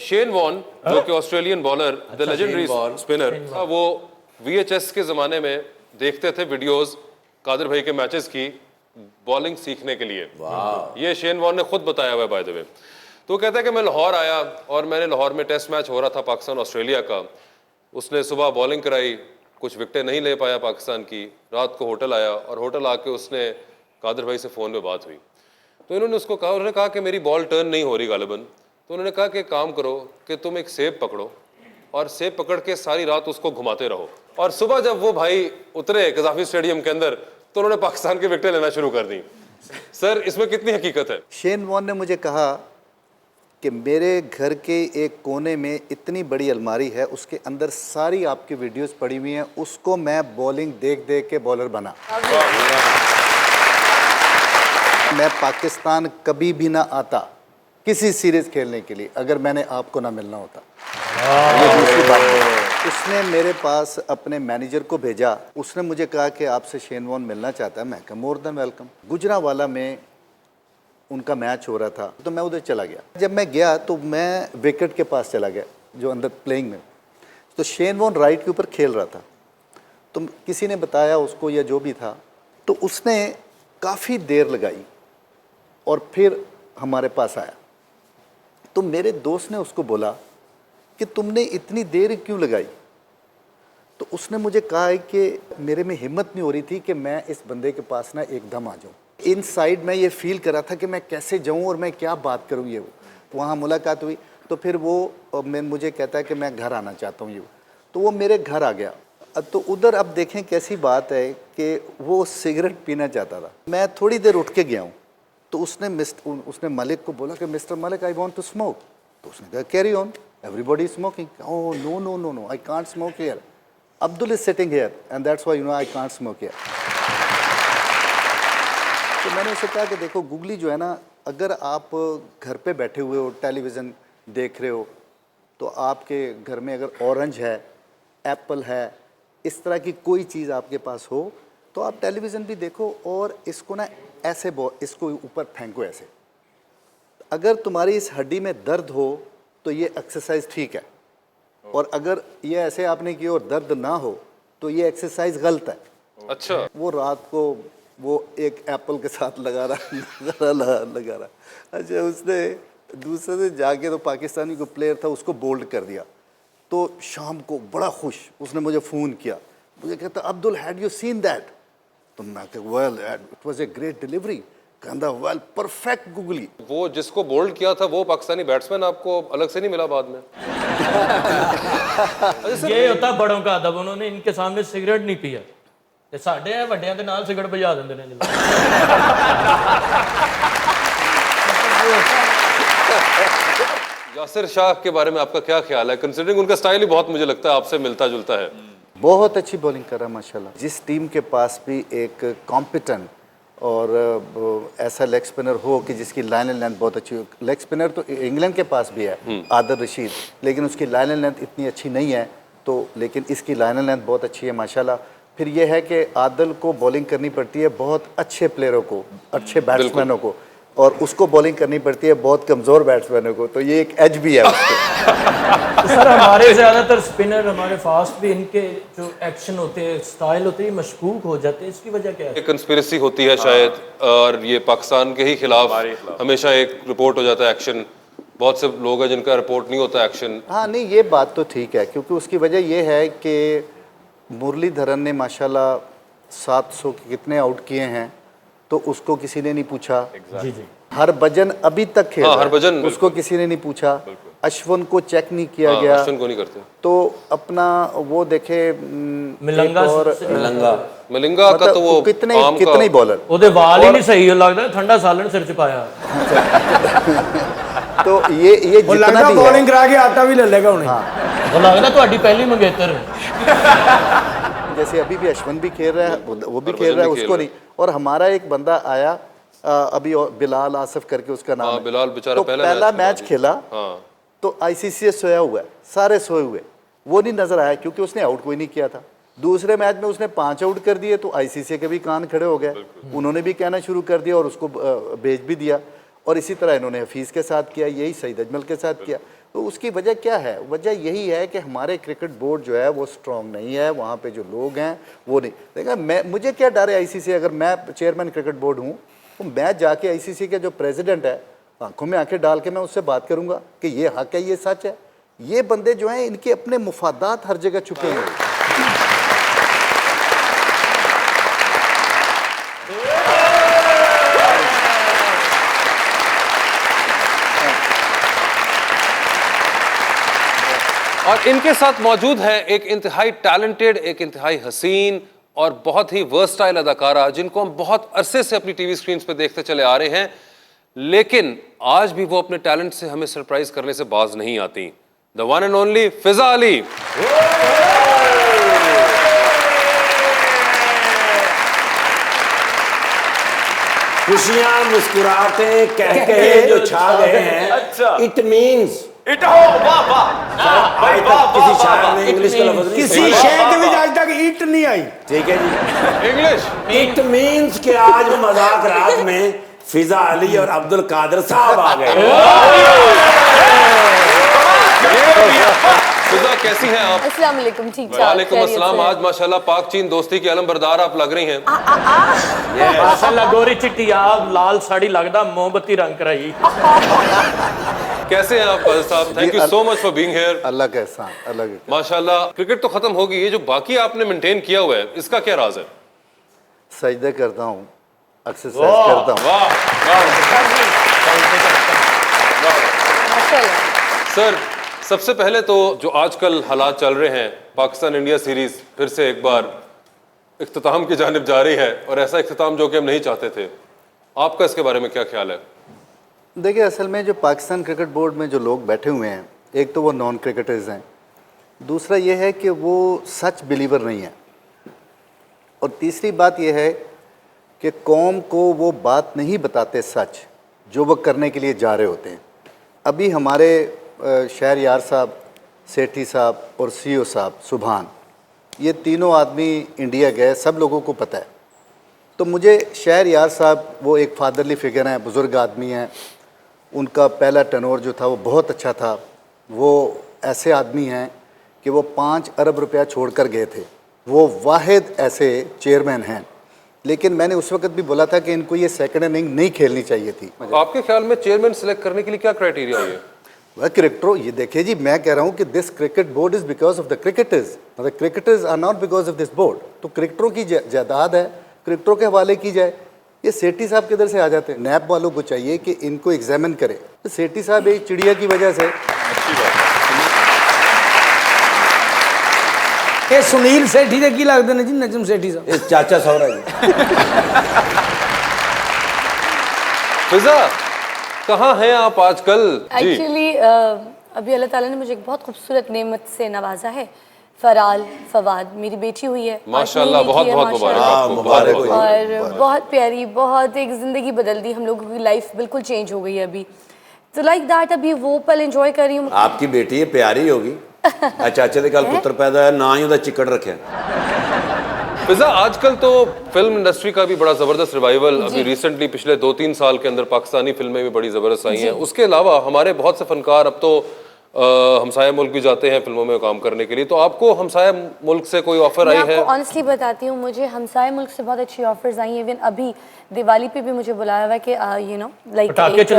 Shane Warne जो कि Australian bowler the legendary spinner, वो VHS के ज़माने में देखते थे वीडियोस कादिर भाई के मैचेस की बॉलिंग सीखने के लिए। ये शेन वॉन ने खुद बताया हुआ है बाय द वे। तो कहता है कि मैं लाहौर आया और मैंने लाहौर में टेस्ट मैच हो रहा था पाकिस्तान ऑस्ट्रेलिया का। उसने सुबह बॉलिंग कराई, कुछ विकेटें नहीं ले पाया पाकिस्तान की। रात को होटल आया और होटल आके उसने कादिर भाई से फ़ोन पे बात हुई। तो इन्होंने उसको कहा, उन्होंने कहा कि मेरी बॉल टर्न नहीं हो रही गालिबन। तो उन्होंने कहा कि काम करो कि तुम एक सेब पकड़ो और सेब पकड़ के सारी रात उसको घुमाते रहो, और सुबह जब वो भाई उतरे कज़ाफी स्टेडियम के अंदर तो उन्होंने पाकिस्तान की विकेटें लेना शुरू कर दी। सर, इसमें कितनी हकीकत है? शेन वॉन ने मुझे कहा कि मेरे घर के एक कोने में इतनी बड़ी अलमारी है, उसके अंदर सारी आपकी वीडियोस पड़ी हुई हैं, उसको मैं बॉलिंग देख देख के बॉलर बना। मैं पाकिस्तान कभी भी ना आता किसी सीरीज खेलने के लिए अगर मैंने आपको ना मिलना होता। ये दूसरी बात है। उसने मेरे पास अपने मैनेजर को भेजा, उसने मुझे कहा कि आपसे शेन वॉन मिलना चाहता है। मैं कहा मोर देन वेलकम। गुजरांवाला में उनका मैच हो रहा था तो मैं उधर चला गया। जब मैं गया तो मैं विकेट के पास चला गया जो अंदर प्लेइंग में, तो शेन वॉन राइट के ऊपर खेल रहा था। तो किसी ने बताया उसको या जो भी था, तो उसने काफ़ी देर लगाई और फिर हमारे पास आया। तो मेरे दोस्त ने उसको बोला कि तुमने इतनी देर क्यों लगाई? तो उसने मुझे कहा है कि मेरे में हिम्मत नहीं हो रही थी कि मैं इस बंदे के पास ना एकदम आ जाऊं। इनसाइड मैं ये फील कर रहा था कि मैं कैसे जाऊं और मैं क्या बात करूं। ये वो वहाँ मुलाकात हुई तो फिर वो मुझे कहता है कि मैं घर आना चाहता हूँ। ये तो वो मेरे घर आ गया। तो उधर अब देखें कैसी बात है कि वो सिगरेट पीना चाहता था। मैं थोड़ी देर उठ के गया हूँ तो उसने मलिक को बोला कि mister Malik I want to smoke. तो उसने कहा carry on, everybody smoking. Oh no no no no, I can't smoke here, Abdul is sitting here and that's why I can't smoke here. तो मैंने उसे कहा कि देखो गुगली जो है ना, अगर आप घर पे बैठे हुए हो टेलीविज़न देख रहे हो तो आपके घर में अगर ऑरेंज है, एप्पल है, इस तरह की कोई चीज़ आपके पास हो तो आप टेलीविज़न भी देखो और इसको ना ऐसे इसको ऊपर फेंको ऐसे। अगर तुम्हारी इस हड्डी में दर्द हो तो ये एक्सरसाइज ठीक है, और अगर ये ऐसे आपने की और दर्द ना हो तो ये एक्सरसाइज गलत है। अच्छा। वो रात को वो एक एप्पल के साथ लगा रहा। अच्छा, उसने दूसरे दिन जाके तो पाकिस्तानी को प्लेयर था उसको बोल्ड कर दिया। तो शाम को बड़ा खुश उसने मुझे फ़ोन किया, मुझे कहता Abdul had you seen that? तो मैं कहा well it was a great delivery. कहता वेल परफेक्ट गुगली। वो जिसको बोल्ड किया था वो पाकिस्तानी बैट्समैन आपको अलग से नहीं मिला बाद में? ये होता बड़ों का अदब, उन्होंने इनके सामने सिगरेट नहीं पिया ते साडे है ਵੱਡਿਆਂ ਦੇ ਨਾਲ सिगरेट बजा देंगे ने। यासिर शाह के बारे में आपका क्या ख्याल है, कंसिडरिंग उनका स्टाइल ही बहुत मुझे लगता है आपसे मिलता जुलता है? बहुत अच्छी बॉलिंग कर रहा है माशाल्लाह। जिस टीम के पास भी एक कॉम्पिटेंट और ऐसा लेग स्पिनर हो कि जिसकी लाइन एंड लेंथ बहुत अच्छी हो। लेग स्पिनर तो इंग्लैंड के पास भी है आदिल रशीद, लेकिन उसकी लाइन एंड लेंथ इतनी अच्छी नहीं है, तो लेकिन इसकी लाइन एंड लेंथ बहुत अच्छी है माशाल्लाह। फिर यह है कि आदिल को बॉलिंग करनी पड़ती है बहुत अच्छे प्लेयरों को, अच्छे बैट्समैनों को, और उसको बॉलिंग करनी पड़ती है बहुत कमज़ोर बैट्समैनों को, तो ये एक एज भी है उसके। तो सर हमारे ज़्यादातर स्पिनर हमारे फास्ट भी इनके जो एक्शन होते हैं, स्टाइल होते हैं, मशकूक हो जाते हैं। इसकी वजह क्या है? एक कंस्पिरेसी होती है शायद, और ये पाकिस्तान के ही खिलाफ हमेशा एक रिपोर्ट हो जाता है एक्शन। बहुत से लोग हैं जिनका रिपोर्ट नहीं होता एक्शन। हाँ नहीं, ये बात तो ठीक है, क्योंकि उसकी वजह ये है कि मुरलीधरन ने माशाल्लाह 700 के कितने आउट किए हैं तो उसको किसी ने नहीं पूछा। जी जी। हरभजन अभी तक खेल रहा है, हरभजन उसको किसी ने नहीं पूछा। अश्विन को चेक नहीं किया गया, अश्विन को नहीं करते। तो अपना वो देखे मिलंगा और मलिंगा का तो वो कितने बॉलर ओदे वाल ही नहीं सही लगता, ठंडा सालन सिर च पाया। तो ये जितना भी बॉलिंग करा के आटा भी ले लेगा उन्हें। हाँ, वो लगता ਤੁਹਾਡੀ पहली मंगेतर। जैसे अभी भी अश्विन भी खेल रहा है, वो भी खेल रहा है, उसको नहीं। और हमारा एक बंदा आया अभी बिलाल आसिफ करके उसका नाम है, बिलाल बेचारा तो पहला मैच खेला तो ICC सोया हुआ है, सारे सोए हुए, वो नहीं नजर आया क्योंकि उसने आउट कोई नहीं किया था। दूसरे मैच में उसने 5 आउट कर दिए तो ICC के भी कान खड़े हो गए, उन्होंने भी कहना शुरू कर दिया और उसको भेज भी दिया। और इसी तरह इन्होंने हफीज़ के साथ किया, यही सईद अजमल के साथ किया। तो उसकी वजह क्या है? वजह यही है कि हमारे क्रिकेट बोर्ड जो है वो स्ट्रांग नहीं है, वहाँ पे जो लोग हैं वो नहीं। देखा, मुझे क्या डर है आईसीसी? अगर मैं चेयरमैन क्रिकेट बोर्ड हूँ तो मैं जाके आईसीसी के जो प्रेसिडेंट है आंखों में आंखें डाल के मैं उससे बात करूँगा कि ये हक है, ये सच है। ये बंदे जो हैं इनके अपने मुफादात हर जगह छुपे हुए हैं। और इनके साथ मौजूद है एक इंतहाई टैलेंटेड, एक इंतहाई हसीन और बहुत ही वर्सटाइल अदाकारा जिनको हम बहुत अरसे से अपनी टीवी स्क्रीन पे देखते चले आ रहे हैं, लेकिन आज भी वो अपने टैलेंट से हमें सरप्राइज करने से बाज नहीं आती। द वन एंड ओनली फिजा अली। खुशियां मुस्कुराते कह कहे जो छा गए हैं। अच्छा। इट मीन्स इट हो वाह वाह आज तक किसी शायर ने इंग्लिश का लफ्ज नहीं किसी शेर के भी आज तक ईट नहीं आई। ठीक है जी। इंग्लिश इट मीन्स कि आज मजाक रात में फिजा अली और अब्दुल कादर साहब आ गए। फिजा कैसी हैं आप? अस्सलाम वालेकुम, ठीक ठाक। वालेकुम अस्सलाम। आज माशाल्लाह पाक चीन दोस्ती की अलमबरदार आप लग रही हैं। माशाल्लाह गोरी चिट्टी आप लाल साड़ी लगदा मोमबत्ती रंग कराई। कैसे हैं आप कादर साहब? Thank you so much for being here. Allah का एहसान, अल्लाह का। माशाल्लाह क्रिकेट तो खत्म होगी, ये जो बाकी आपने मेंटेन किया हुआ है इसका क्या राज है? सजदे करता हूँ, एक्सरसाइज करता हूँ। वाह माशाल्लाह। सर, सबसे पहले तो जो आजकल हालात चल रहे हैं, पाकिस्तान इंडिया सीरीज फिर से एक बार इख्तिताम की जानिब जा रही है और ऐसा इख्तिताम जो कि हम नहीं चाहते थे। आपका इसके बारे में क्या ख्याल है? देखिए, असल में जो पाकिस्तान क्रिकेट बोर्ड में जो लोग बैठे हुए हैं, एक तो वो नॉन क्रिकेटर्स हैं, दूसरा ये है कि वो सच बिलीवर नहीं है, और तीसरी बात ये है कि कौम को वो बात नहीं बताते सच जो वो करने के लिए जा रहे होते हैं। अभी हमारे शहरयार साहब, सेठी साहब और सीओ साहब सुभान, ये तीनों आदमी इंडिया गए, सब लोगों को पता है। तो मुझे शहरयार साहब वो एक फादरली फिगर हैं, बुज़ुर्ग आदमी हैं, उनका पहला टर्नओवर जो था वो बहुत अच्छा था। वो ऐसे आदमी हैं कि वो 5 अरब रुपया छोड़ कर गए थे, वो वाहिद ऐसे चेयरमैन हैं। लेकिन मैंने उस वक्त भी बोला था कि इनको ये सेकंड इनिंग नहीं खेलनी चाहिए थी। आपके ख्याल में चेयरमैन सिलेक्ट करने के लिए क्या क्राइटेरिया है? वह क्रिकेटरों, ये देखिए जी, मैं कह रहा हूँ कि this cricket board is because of the cricketers, the cricketers are not because of this board. तो क्रिकेटरों की जायदाद है, क्रिकेटरों के हवाले की जाए। ये सेठी साहब किधर से आ जाते हैं? नैब वालों को चाहिए कि इनको एग्जामिन करें। तो सेठी साहब एक चिड़िया की वजह से। अच्छी बात। ये सुनील सेठी दे की लगते हैं जी, नजम सेठी साहब। ये चाचा सौरा जी। फिजा, कहाँ हैं आप आजकल? जी, एक्चुअली अभी अल्लाह ताला ने मुझे एक बहुत खूबसूरत नेमत से नवाजा है। फराल फवाद मेरी बेटी हुई है माशाल्लाह, बहुत बहुत मुबारक आपको, मुबारक हो। और बहुत प्यारी, बहुत एक ज़िंदगी बदल दी, हम लोगों की लाइफ बिल्कुल चेंज हो गई है अभी। तो लाइक दैट अभी वो पल एंजॉय कर रही हूँ। आपकी बेटी है प्यारी होगी। चाचे के कल पुत्र पैदा है, ना ही उदा चिकड़ रखे। फिजा, आजकल तो फिल्म इंडस्ट्री का भी बड़ा जबरदस्त रिवाइवल अभी रिसेंटली पिछले 2-3 साल के अंदर पाकिस्तानी फिल्में भी बड़ी जबरदस्त आई हैं। उसके अलावा हमारे बहुत से फनकार अब तो हमसाया मुल्क भी जाते हैं फिल्मों में काम करने के लिए। तो आपको हमसाया मुल्क से कोई ऑफर आई मैं है? आपको ऑनेस्टली बताती हूँ, मुझे हमसाया मुल्क से बहुत अच्छी ऑफर्स आई हैं। इवन अभी दिवाली पे भी मुझे बुलाया हुआ है कि यू नो लाइक